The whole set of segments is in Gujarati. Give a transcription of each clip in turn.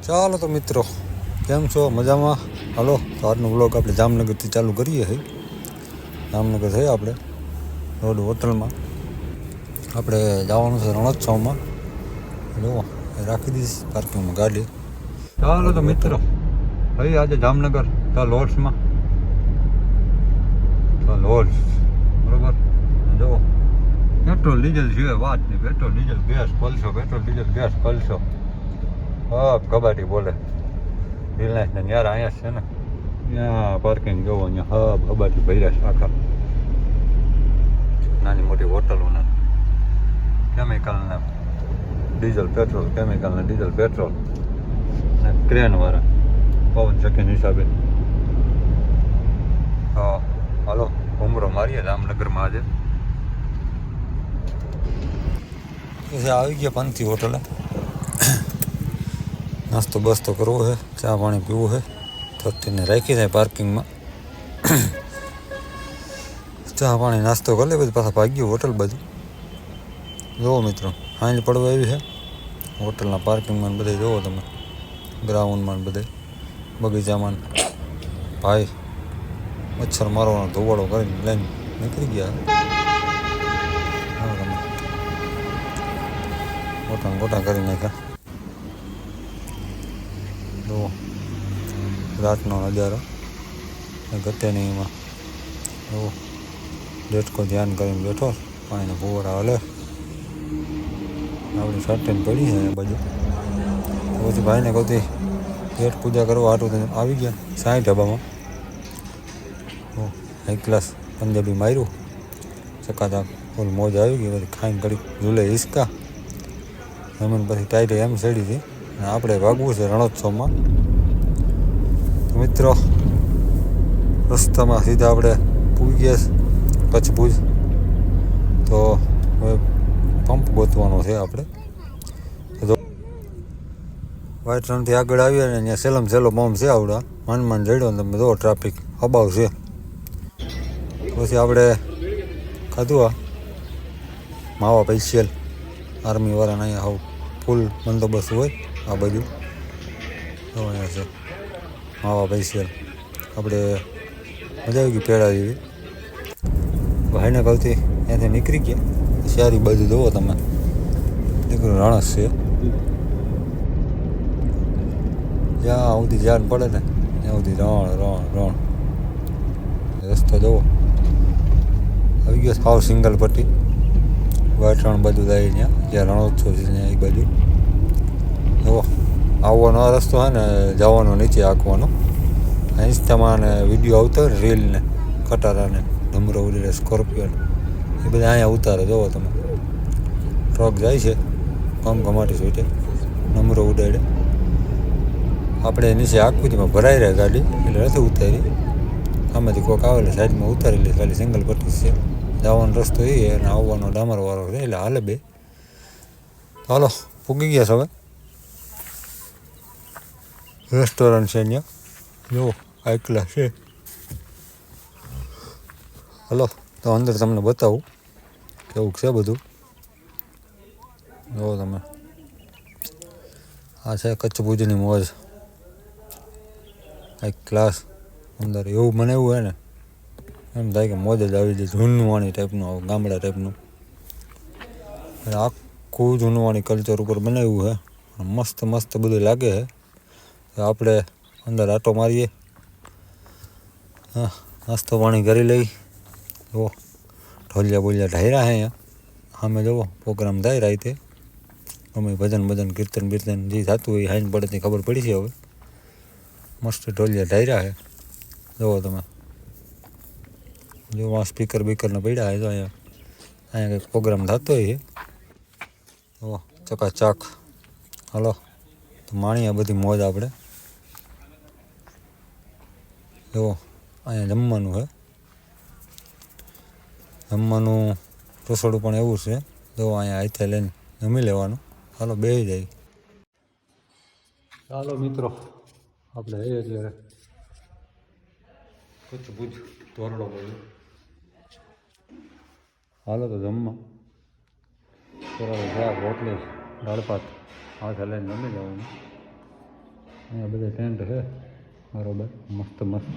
ચાલો તો મિત્રો, કેમ છો? મજામાં? હાલો તો આજનો બ્લોગ આપણે જામનગરથી ચાલુ કરીએ છીએ. જામનગર થઈ આપણે રોડ હોટલમાં આપણે જવાનું છે રણોત્સવમાં. જુઓ રાખી દઈશ પાર્કિંગમાં ગાડી. ચાલો તો મિત્રો, ભાઈ આજે જામનગર ધ લોડ્સમાં લોડ્સ બરોબર. જુઓ પેટ્રોલ ડીઝલ સિવાય વાત નહીં. પેટ્રોલ ડીઝલ ગેસ કલશો, પેટ્રોલ ડીઝલ ગેસ કલશો. હા કબાટી બોલે રિલાયન્સ ને યાર અહીંયા છે ને, ત્યાં પાર્કિંગ જોવો. અહીંયા હા કબાટી ભર્યા છે આખા. નાની મોટી હોટલોના કેમિકલના ડીઝલ પેટ્રોલ, કેમિકલના ડીઝલ પેટ્રોલ અને ક્રેનવાળા પવન ચક્કીના હિસાબે. હા હાલો ઘૂમરો મારીએ જામનગરમાં આજે. પછી આવી ગયા પંથી હોટલે. નાસ્તો બસ્તો કરવો છે, ચા પાણી પીવું છે. 30ને રાખી જાય પાર્કિંગમાં. ચા પાણી નાસ્તો કરી લે પછી પાછા ભાગ્યું હોટલ બાજુ. જુઓ મિત્રો હાંજ પડવા આવી છે. હોટલના પાર્કિંગમાં બધે જુઓ તમે, ગ્રાઉન્ડમાં બધે બગીચામાં. ભાઈ મચ્છર મારવાનો ધોવાળો કરીને લઈને નીકળી ગયા. ગોટા ગોટા કરી નાખ્યા. જુઓ રાતનો નજારો ગતે નહીં એમાં. જુઓ ડેટકો ધ્યાન કરીને બેઠો, પાણીના ફુવારા હલે. આપણી શર્ટેન પડી છે એ બાજુ. પછી ભાઈને કહું પેટ પૂજા કરવા હાટું આવી ગયા 60 ઢાબામાં. હાઈ ક્લાસ પંજાબી માર્યું ચકાચક ફૂલ મોજ આવી ગઈ. પછી ખાઈને ઘડીક ઝૂલે હિસકા જમીન પછી ટાઈટે એમ ચડી હતી. અને આપણે ભાગવું છે રણોત્સવમાં. મિત્રો રસ્તામાં સીધા આપણે પૂગી ગયા કચ્છ ભુજ. તો હવે પંપ ગોતવાનો છે આપણે. વાઇટ રણથી આગળ આવીએ ને અહીંયા સેલમ સેલો પંપ છે આવડા. માન જડ્યો ને તમે જો ટ્રાફિક અભાવ છે. પછી આપણે ખાધું આ માવા સ્પેશિયલ આર્મીવાળાને અહીંયા આવું ફૂલ બંદોબસ્ત હોય આ બાજુ. તો અહીંયા છે માવા સ્પેશિયલ. આપણે મજા આવી ગઈ પેડા જેવી. ભાઈને કહુંથી ત્યાંથી નીકળી ગયા. શહેરી બાજુ જુઓ તમે, નીકળ્યું રણસ છે. જ્યાં સુધી જાન પડે ને ત્યાં સુધી રણ. રસ્તો જુઓ આવી ગયો સાવ સિંગલ પટ્ટી. વાઇટ રણ બાજુ જાય ત્યાં જ્યાં રણોત્સવ છે ત્યાં એ બાજુ. જુઓ આવવાનો આ રસ્તો છે ને, જવાનો નીચે આંકવાનો. ઇન્સ્ટામાં ને વિડીયો આવતો હોય ને રીલ ને કટારા ને નમરો ઉડે સ્કોર્પિયો એ બધા અહીંયા ઉતારે. જુઓ તમે ટ્રક જાય છે ઘમાટી સુઈટે નમરો ઉડાડે. આપણે નીચે આકૃતિમાં ભરાઈ રહે ગાડી એટલે નથી ઉતારી. આમાંથી કોઈક આવે એટલે સાઈડમાં ઉતારી લે. ખાલી સિંગલ પટ્ટી છે. જવાનો રસ્તો એ અને આવવાનો ડામરવાળો છે એટલે હાલે બે. હાલો પૂગી ગયા છે હવે. રેસ્ટોરન્ટ છે અહીંયા જુઓ હાઈ ક્લાસ છે. હલો તો અંદર તમને બતાવું કેવું છે બધું. જુઓ તમે આ છે કચ્છ ભુજની મોજ. હાઈ ક્લાસ અંદર એવું મને એવું હે ને એમ થાય કે મોજ જ આવી જાય. જૂનવાણી ટાઈપનું ગામડા ટાઈપનું આખું જૂનવાણી કલ્ચર ઉપર બનાવ્યું છે. મસ્ત મસ્ત બધું લાગે છે. આપણે અંદર આટો મારીએ, હા નાસ્તો પાણી કરી લઈ. જુઓ ઢોલિયા બોલિયા ઢાયરા છે અહીંયા સામે. જુઓ પ્રોગ્રામ થાય રાતે. અમે ભજન કીર્તન બીર્તન જે થતું હોય હાઈન પડે તે ખબર પડી છે હવે. મસ્ત ઢોલિયા ઢાયરા છે. જુઓ તમે જો આ સ્પીકર બીકરને પડ્યા છે. તો અહીંયા કંઈક પ્રોગ્રામ થતો હોય છે. જુઓ ચકાચક. હાલો તો માણીએ બધી મોજ આપણે. જુઓ અહીંયા જમવાનું છે. જમવાનું રસોડું પણ એવું છે. જો અહીંયા હાથે લઈને જમી લેવાનું. હાલો બેસી જાય. ચાલો મિત્રો આપણે એટલે કચ્છ ભુજ ધોરડો બાજુ હાલો તો જમવા બરાબર શાક રોટલી દાળ ભાત હાથે લઈને જમી જવાનું. અહીંયા બધા ટેન્ટ છે બરાબર મસ્ત મસ્ત.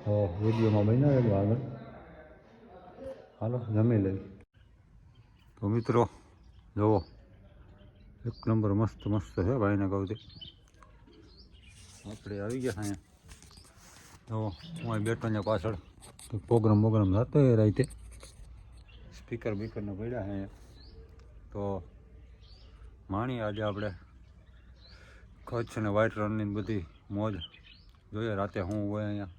તો વિડીયોમાં બન્યા રહેજો આગળ. હાલો જમી લઈ. તો મિત્રો જુઓ એક નંબર મસ્ત મસ્ત છે ભાઈને કહું તે. આપણે આવી ગયા અહીંયા. તો હું અહીં બેઠો ને પાછળ પ્રોગ્રામ થતો હોય રાતે. સ્પીકર બીકરને પડ્યા છે અહીંયા. તો માણી આજે આપણે કચ્છ અને વ્હાઇટ રનની બધી મોજ જોઈએ. રાતે શું હોય અહીંયા,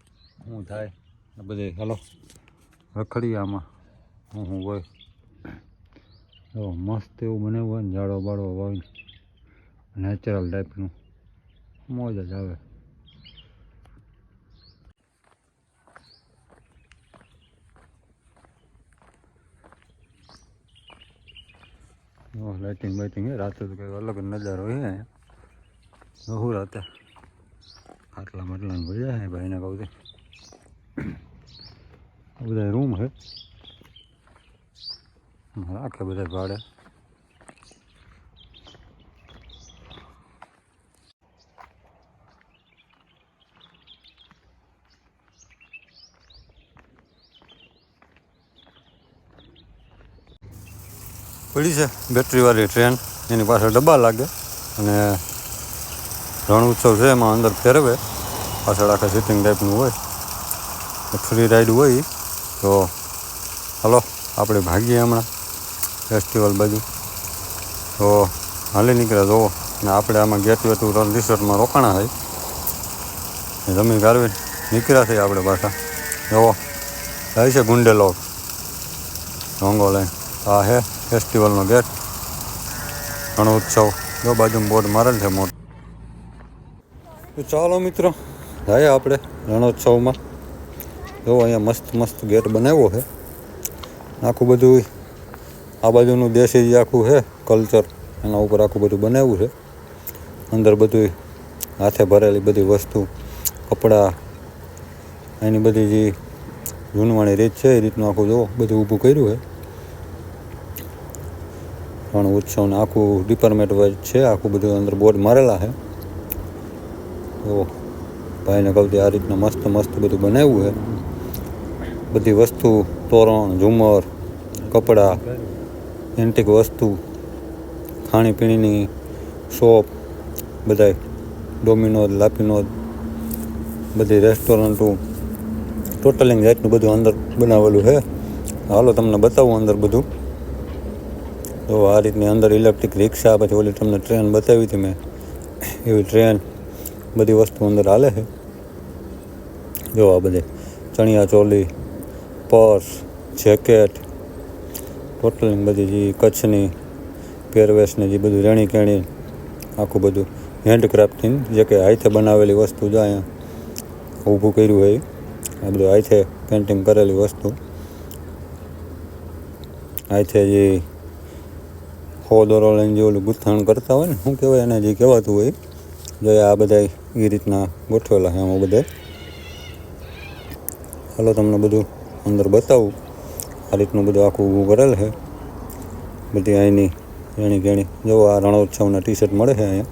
શું થાય બધે. હાલો રખડીએ આમાં શું હોય. મસ્ત એવું બનાવ્યું હોય ને, ઝાડો બાળો વાવીને નેચરલ ટાઈપનું મોજ જ આવે. લાઇટિંગ બાઇટિંગ હે. રાતે તો કંઈ અલગ જ નજારો હોય અહીંયા. હું રાતે આટલા માટલા ભર્યા હે ભાઈને કહું તે. બધા રૂમ છે રાખે બધા ભાડે. પડી છે બેટરીવાળી ટ્રેન, એની પાછળ ડબ્બા લાગે અને રણ ઉત્સવ છે એમાં અંદર ફેરવે. પાછળ આખા સિટિંગ ટાઈપનું હોય, ફ્રી રાઈડ હોય. તો હાલો આપણે ભાગીએ હમણાં ફેસ્ટિવલ બાજુ. તો હાલી નીકળ્યા જુઓ ને આપણે આમાં ગેટવે ટુ રન રિસોર્ટમાં રોકાણા હોય. જમીન ગાળવી નીકળ્યા છીએ આપણે પાછા. જુઓ જાય છે ગુંડેલો રંગો લઈને. આ હે ફેસ્ટિવલનો ગેટ રણ ઉત્સવ. જો બાજુમાં બોર્ડ મારેલ છે મોટું. તો ચાલો મિત્રો જઈએ આપણે રણોત્સવમાં. જો અહીંયા મસ્ત મસ્ત ગેટ બનાવ્યો છે. આખું બધું આ બાજુનું દેશી જે આખું છે કલ્ચર, એના ઉપર આખું બધું બનાવ્યું છે. અંદર બધું હાથે ભરેલી બધી વસ્તુ, કપડાં, એની બધી જે જૂનવાણી રીત છે એ રીતનું આખું જો બધું ઊભું કર્યું છે. રણ ઉત્સવને આખું ડિપાર્ટમેન્ટ વાઇઝ છે. આખું બધું અંદર બોર્ડ મારેલા છે. તો ભાઈને કહું આ રીતના મસ્ત મસ્ત બધું બનાવ્યું છે. બધી વસ્તુ, તોરણ, ઝુમર, કપડાં, એન્ટિક વસ્તુ, ખાણીપીણીની શોપ, બધાય ડોમિનોઝ, લાપીનોઝ, બધી રેસ્ટોરન્ટો, ટોટલિંગ જાતનું બધું અંદર બનાવેલું છે. હાલો તમને બતાવું અંદર બધું. તો આ રીતની અંદર ઇલેક્ટ્રિક રિક્ષા, પછી ઓલી તમને ટ્રેન બતાવી હતી મેં, એવી ટ્રેન, બધી વસ્તુ અંદર હાલે છે. જો આ બધે ચણિયા ચોલી, પર્સ, જેકેટ, ટોટલિંગ બધી જે કચ્છની પહેરવેશને જે બધું રેણી કેણી આખું બધું હેન્ડક્રાફ્ટિંગ, જે કે હાથે બનાવેલી વસ્તુ જો અહીંયા ઊભું કર્યું હોય. આ બધું હાથે પેન્ટિંગ કરેલી વસ્તુ, હાથે જે હો દોરો લઈને જે ઓલું ગૂંથણ કરતા હોય ને, શું કહેવાય એને, જે કહેવાતું હોય, જો આ બધા એ રીતના ગોઠવેલા છે આમાં બધે. હાલો તમને બધું અંદર બતાવું. આ રીતનું બધું આખું ઊભું કરેલ છે. બધી અહીંની રેણી કેણી. જો આ રણોત્સવના ટી શર્ટ મળે છે અહીંયા,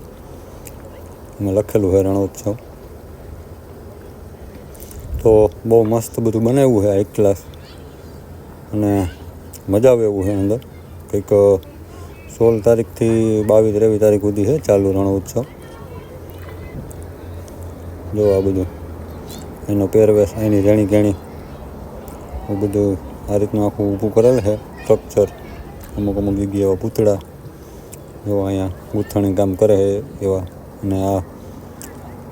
એમાં લખેલું છે રણોત્સવ. તો બહુ મસ્ત બધું બનાવ્યું છે, એક ક્લાસ, અને મજા આવે એવું છે અંદર. કંઈક 16 તારીખથી 22-23 તારીખ સુધી છે ચાલુ રણોત્સવ. જો આ બધું એનો પહેરવેશ, એની રેણી કેણી, એ બધું આ રીતનું આખું ઊભું કરેલ છે સ્ટ્રક્ચર. અમુક જગ્યાએ એવા પૂતળા, જો અહીંયા ગૂંથણી કામ કરે છે એવા. અને આ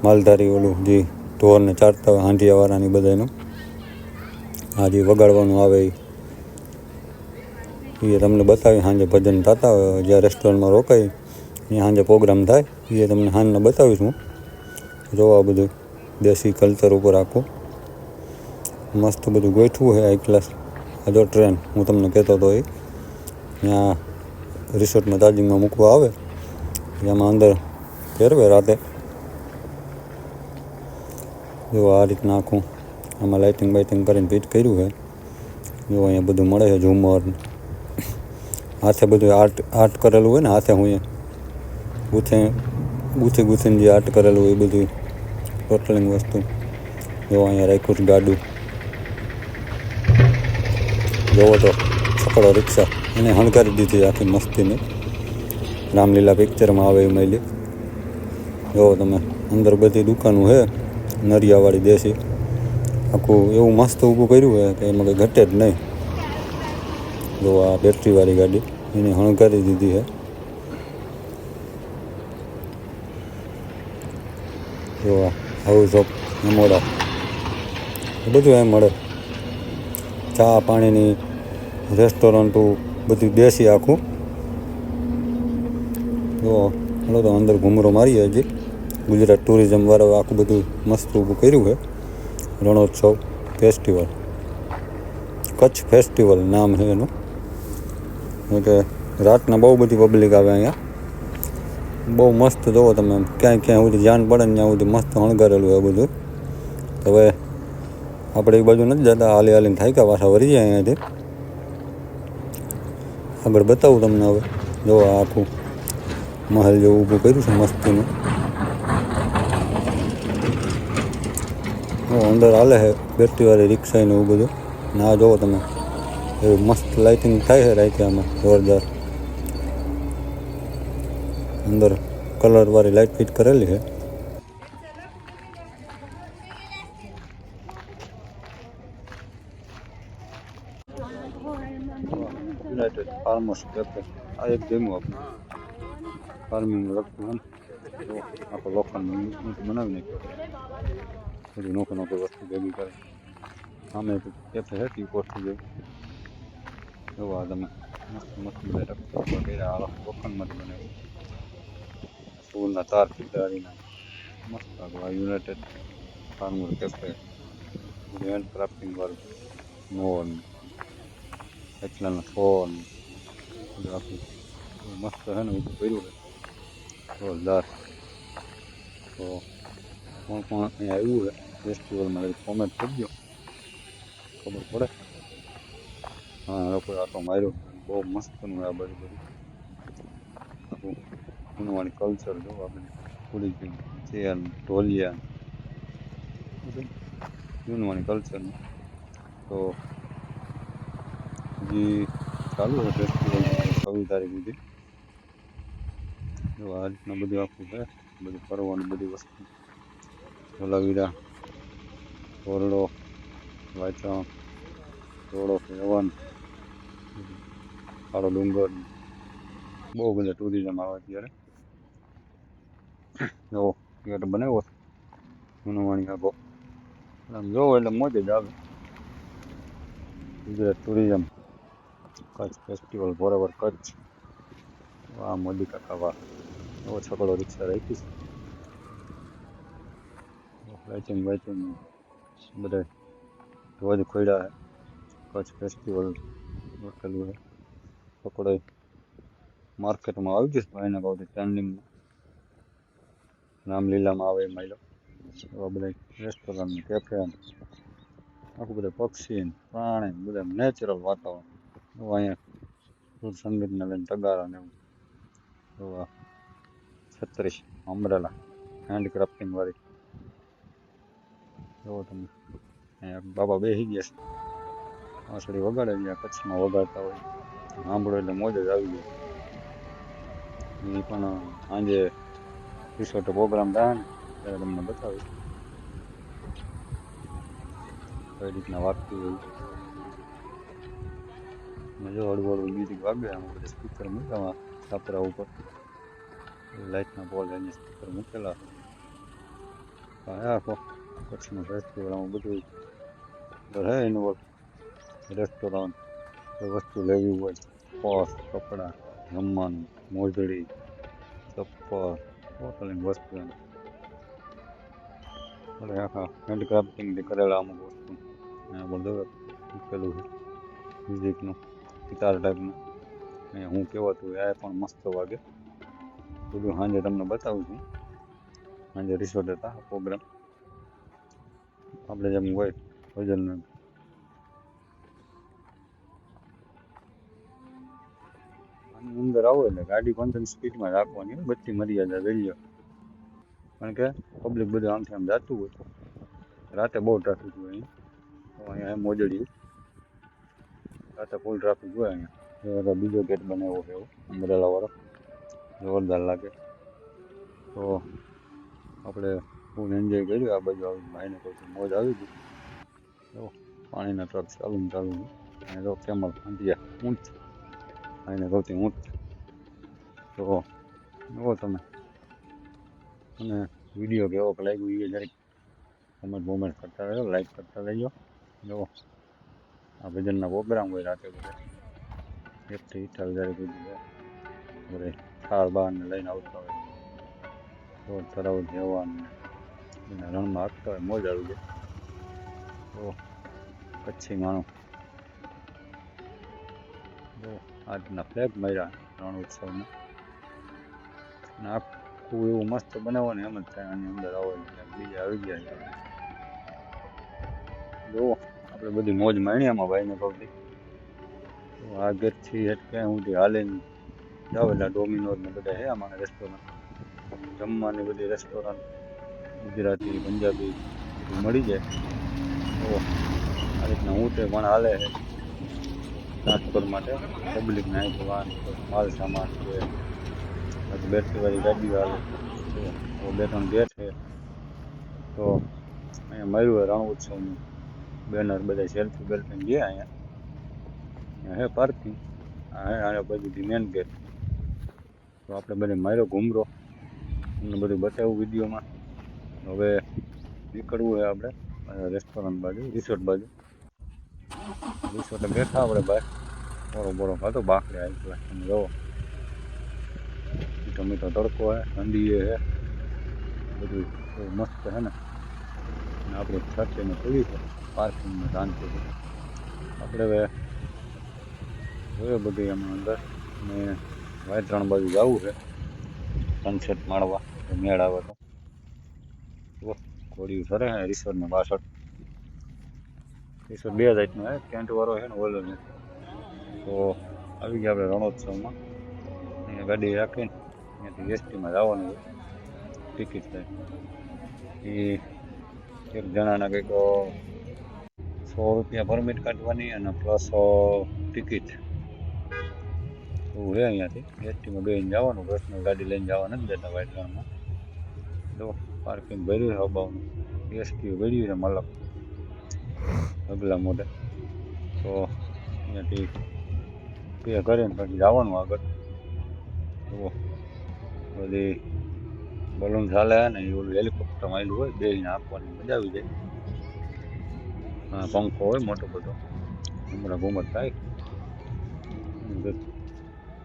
માલધારી ઓલું જે ઢોરને ચારતા હોય હાંડિયાવાળાની બધાનું, આ જે વગાડવાનું આવે એ તમને બતાવી. સાંજે ભજન થતા હોય જ્યાં રેસ્ટોરન્ટમાં રોકાઈ ત્યાં સાંજે પ્રોગ્રામ થાય એ તમને સાંજને બતાવીશ હું. જોવા બધું દેશી કલ્ચર ઉપર આખું મસ્ત બધું ગોઠવું છે હાઈ ક્લાસ. આ જો ટ્રેન હું તમને કહેતો હતો એ ત્યાં રિસોર્ટમાં ચાર્જિંગમાં મૂકવા આવે, એમાં અંદર ફેરવે રાતે. જો આ રીતના આખું આમાં લાઇટિંગ બાઇટિંગ કરીને ફિટ કર્યું છે. જો અહીંયા બધું મળે છે, ઝુમર હાથે બધું આર્ટ કરેલું હોય ને, હાથે હું અહીંયા ગૂંથીને જે આર્ટ કરેલું હોય એ બધું ટોટલિંગ વસ્તુ. જો અહીંયા રાખ્યું છે ગાડું. જોવો તો છકડો રિક્ષા એને હણગારી દીધી આખી મસ્તીને, રામલીલા પિક્ચરમાં આવે એ મળી. જોવો તમે અંદર બધી દુકાનો છે નરિયાવાળી દેશી, આખું એવું મસ્ત ઊભું કર્યું હોય કે એમાં કંઈ ઘટે જ નહીં. જો આ બેટરીવાળી ગાડી એને હણગારી દીધી છે. જો આ હાઉસ ઓફ મેમોરા એ બધું એમ મળે. ચા પાણીની રેસ્ટોરન્ટો બધું દેશી આખું. જો હાલો તો અંદર ઘૂમરો મારીએ. હજી ગુજરાત ટુરિઝમવાળા આખું બધું મસ્ત ઊભું કર્યું છે. રણોત્સવ ફેસ્ટિવલ, કચ્છ ફેસ્ટિવલ નામ છે એનું. એટલે રાતના બહુ બધી પબ્લિક આવે અહીંયા. બહુ મસ્ત. જોવો તમે ક્યાંય સુધી ધ્યાન પડે ને ત્યાં સુધી મસ્ત હણગારેલું છે બધું. હવે આપણે એ બાજુ નથી જતા, હાલીને થાક્યા પાછા વળી જાય અહીંયાથી. આગળ બતાવું તમને હવે. જો આ આખું મહેલ જેવું ઊભું કર્યું છે મસ્તીનું. અંદર હાલે છે બેટરીવાળી રિક્ષા ને એવું બધું. ના જોવો તમે એવું મસ્ત લાઇટિંગ થાય છે રાતે આમાં જોરદાર. અંદર કલરવાળી લાઇટ ફિટ કરેલી છે. United farmers cafe. આ એક જેમું આપણે ફાર્મિંગ લખતું આખો લોખંડ બનાવી નાખ્યો. બધી નોખી વસ્તુ ભેગી કરે. સામે કેફે છે ટી કોફી જેવું. જોવા તમે મસ્ત બધા રક્ષા કર્યા લોખંડમાંથી બનાવ્યું. સૂરના તાર પીતારીના મસ્ત આ United farmer cafe. Hand crafting વાળું મોન એટલાના ફોન આખું મસ્ત છે ને ઊભું કર્યું છે જોરદાર. તો કોણ અહીંયા આવ્યું છે ફેસ્ટિવલમાં કોમેન્ટ કરજો, ખબર પડે. હા લોકોએ આટો માર્યો. બહુ મસ્તનું આ બધું આખું જૂનવાણી કલ્ચર. જો આપણે પૂરી ચેન ઢોલિયા જૂનવાણી કલ્ચરનું. તો હજી ચાલુ છે ફેસ્ટિવલ 26 તારીખ સુધી. જો આ રીતના બધું આખું છે, બધું ફરવાનું બધી વસ્તુ. ધોલાવીરા, ઓરડો, વાયચા, રોડો એવન, કાળો ડુંગર. બહુ બધા ટુરિઝમ આવે અત્યારે. જો ગેટ બનાવ્યો જૂનવાણી આખો. આમ જોવો એટલે મોજ જ આવે. Gujarat tourism Kutch festival forever Kutch. વાહ મોદી કાકા વાહ. એવો છકડો રિક્ષા રાખી છે. લાઇટિંગ બધા ધ્વજ ખોડ્યા છે. કચ્છ ફેસ્ટિવલ લખેલું છે. છકડો માર્કેટમાં આવી ગયો ભાઈના ભાવથી ટ્રેન્ડિંગમાં. રામલીલામાં આવે એમાં એવા બધા રેસ્ટોરન્ટ કેફે આખું બધા પક્ષી પ્રાણી બધા નેચરલ વાતાવરણ. અહીંયા સુર સંગીતને લઈને તગારા ને એવું. એવા છત્રીસ અમરેલા હેન્ડક્રાફ્ટિંગ વાળી. જોવો તમે અહીંયા બાબા બેસી ગયા છે. વાંસળી વગાડે જ્યાં કચ્છમાં વગાડતા હોય. સાંભળો એટલે મોજ જ આવી ગઈ. એ પણ સાંજે રિસોર્ટ પ્રોગ્રામ થાય ને ત્યારે તમને બતાવીશ કઈ રીતના વાગતું હોય. જો હળવું મ્યુઝિક વાગે. આમાં બધા સ્પીકર મૂક્યા છાપરા ઉપર. લાઇટના પોલ એને સ્પીકર મૂકેલા. આખો કચ્છનો ફેસ્ટિવલ આમાં બધું હે ઇન્વોલ્વ. રેસ્ટોરન્ટ કોઈ વસ્તુ લેવી હોય, પર્સ, કપડાં, જમવાનું, મોજડી, ચપ્પલ, ટોટલી વસ્તુ એમ. એટલે આખા હેન્ડક્રાફ્ટિંગથી કરેલા અમુક વસ્તુ અહીંયા બધું મૂકેલું છે. મ્યુઝિકનું ગિટાર ટાઈપનું. અહીંયા હું કહેવાતું હોય આ પણ મસ્ત વાગે. બધું સાંજે તમને બતાવું છું. સાંજે રિસોર્ટ હતા પ્રોગ્રામ. આપણે જેમ હોય ભજન અંદર આવો એટલે ગાડી કોન્સ્ટન્ટ સ્પીડમાં રાખવાની, બધી મર્યાદા રહી. કારણ કે પબ્લિક બધું આમથી આમ જતું હોય, રાતે બહુ ટ્રાફિક હોય અહીંયા મોજડી, રાતે ફૂલ ટ્રાફિક હોય અહીંયા. બીજો ગેટ બનાવ્યો છે એવો અમરેલા વાળો, જોરદાર લાગે. તો આપણે ફૂલ એન્જોય કર્યું આ બાજુ આવી, ભાઈને કોઈ મોજ આવી ગઈ. તો પાણીના ટ્રક ચાલુ અને તો કેમલ ફંટિયા ઊંચ, ભાઈને સૌથી ઊંચ. તો જુઓ તમે, અને વિડીયો કેવો લાગ્યો એ જરીક કોમેન્ટ કરતા રહેજો, લાઈક કરતા રહેજો. જુઓ આ ભજનના પ્રોગ્રામ હોય રાતે બધા 1 થી 28 સુધી બધે થાળ બહારને લઈને આવતા હોય, તો તરાવ જવાનું એના રણમાં આપતા હોય, મોજ આવી જાય. તો કચ્છી માણું જો આજના ફ્લેગ માર્યા રણ ઉત્સવમાં, અને આખું એવું મસ્ત બનાવવાનું એમ જ થાય. આની અંદર આવો બીજા આવી ગયા છે. જુઓ આપણે બધી મોજ માણી આમાં ભાઈને કહું. તો આ ગેટથી હેઠ ક્યાં સુધી હાલીને જાઓ એટલે ડોમિનોઝ ને બધા છે આમાં રેસ્ટોરન્ટ, જમવાની બધી રેસ્ટોરન્ટ ગુજરાતી પંજાબી બધું મળી જાય. તો આ રીતના હું તે પણ હાલે છે ટ્રાન્સફર માટે પબ્લિકને, અહીંથી વાહન માલ સામાન છે, પછી બેટરીવાળી ગાડીઓ હાલે છે. 2-3 ગેટ છે. તો અહીંયા મળ્યું હોય રણ ઉત્સવનું બેનર, બધા સેલ્ફી બેલ્ફી ગયા અહીંયા હે પાર્કિંગ. આ હે આ બાજુથી મેન ગેટ. તો આપણે બધે માર્યો ઘૂમરો, તમને બધું બતાવ્યું વિડીયોમાં. હવે નીકળવું હોય આપણે રેસ્ટોરન્ટ બાજુ, રિસોર્ટ બાજુ. રિસોર્ટે બેઠા આપણે બહાર, બોરો ખાતો બાકડે આવી ગયા. તમે જોવો મીઠો મીઠો તડકો હે, ઠંડી હે, બધું બહુ મસ્ત છે ને. અને આપણે છતને ખુલી છે પાર્કિંગમાં શાંતિ. આપણે હવે જોયું બધું એમાં અંદર, અને વાઇટ રણ બાજુ જવું છે સનસેટ માણવા, મેળ આવે તો. ઘોડિયું સરે હે રિસોર્ટની પાછળ. રિસોર્ટ 2 જાતનો હે, ટેન્ટ વાળો છે ને ઓલો નથી. તો આવી ગયા આપણે રણોત્સવમાં. અહીંયા ગાડી રાખીને અહીંયાથી એસટીમાં જવાનું હોય, ટિકિટ થાય એ એક જણાના કંઈક 100 રૂપિયા પરમિટ કાઢવાની અને પ્લસ ટિકિટ એવું છે. અહીંયાથી એસટીમાં બેસીને જવાનું, પર્સનલ ગાડી લઈને જવા નથી દેતા વાઇટ રણમાં. જો પાર્કિંગ ભર્યું છે અબાવનું, એસટી ભર્યું છે મલક અગલા મોઢે. તો અહીંયાથી પે કરીને પછી જવાનું આગળ. જુઓ બધી બલૂન ચાલે ને એ ઓલું હેલિકોપ્ટર મારેલું હોય, બેસીને આપવાની મજા આવી જાય. હા પંખો હોય મોટો બધો, ઘૂમર થાય,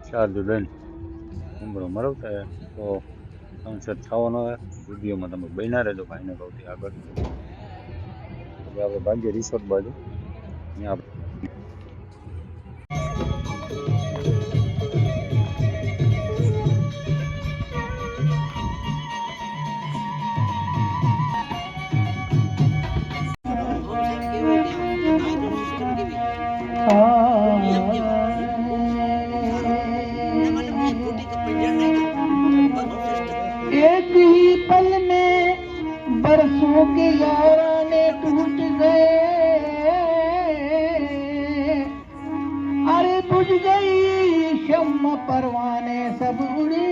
ચાર્જ દઈને ઘૂમરો મરવતા. તો સનસેટ થવાનો હોય, વિડીયોમાં તમે બન્યા રહેજો ભાઈને કહું આગળ. હવે આપણે ભાગ્ય રિસોર્ટ બાજુ. અહીંયા एक ही पल में बरसों के याराने टूट गए, अरे बुझ गई शम्मा परवाने सब उड़ी।